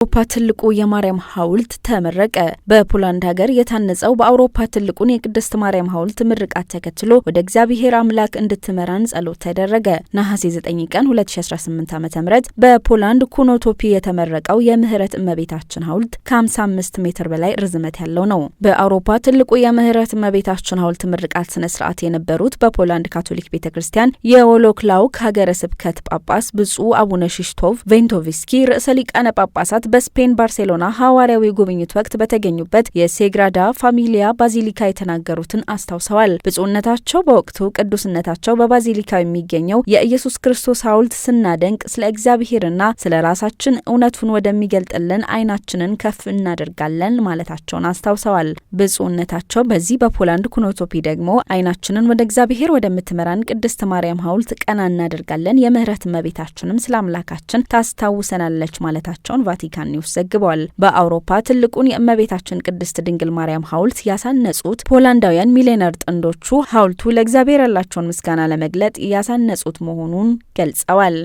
አውሮፓ ትልቁ የማርያም ሐውልት ተመረቀ። በፖላንድ ሀገር የታነጸው በአውሮፓ ትልቁን የቅድስት ማርያም ሐውልት ምርቃት ተከትሎ ወደ እግዚአብሔር አምላክ እንድትመራን ጸሎት ተደረገ። ነሐሴ 9 ቀን 2018 ዓ.ም በፖላንድ ኩኖቶፒ የተመረቀው የምህረት እመቤታችን ሐውልት ከ55 ሜትር በላይ ርዝመት ያለው ነው። በአውሮፓ ትልቁ የምህረት እመቤታችን ሐውልት ምርቃት ስነ ስርዓት የነበሩት በፖላንድ ካቶሊክ ቤተክርስቲያን የዎሎክላውክ ሀገረ ስብከት ጳጳስ ብፁዕ አቡነ ሽሽቶቭ ቬንቶቪስኪ ርዕሰ ሊቃነ ጳጳሳት በስፔን ባርሴሎና ሐዋርያዊ ጉብኝት ወቅት በተገኙበት የሴግራዳ ፋሚሊያ ባዚሊካ የተናገሩትን አስታውሰዋል። ብፁዕነታቸው በወቅቱ ቅዱስነታቸው በባዚሊካው የሚገኘው የኢየሱስ ክርስቶስ ሐውልት ስናደንቅ ስለ እግዚአብሔርና ስለ ራሳችን እውነቱን ወደሚገልጥልን ዓይናችንን ከፍ እናደርጋለን ማለታቸውን አስታውሰዋል። ብፁዕነታቸው በዚህ በፖላንድ ኩኖቶፒ ደግሞ ዓይናችንን ወደ እግዚአብሔር ወደምትመራን ቅድስት ማርያም ሐውልት ቀና እናደርጋለን፣ የምህረት እመቤታችንም ስለ አምላካችን ታስታውሰናለች ማለታቸውን ቫቲካን ኒውስ ዘግቧል። በአውሮፓ ትልቁን የእመቤታችን ቅድስት ድንግል ማርያም ሐውልት ያሳነጹት ፖላንዳውያን ሚሊዮነር ጥንዶቹ ሐውልቱ ለእግዚአብሔር ያላቸውን ምስጋና ለመግለጥ ያሳነጹት መሆኑን ገልጸዋል።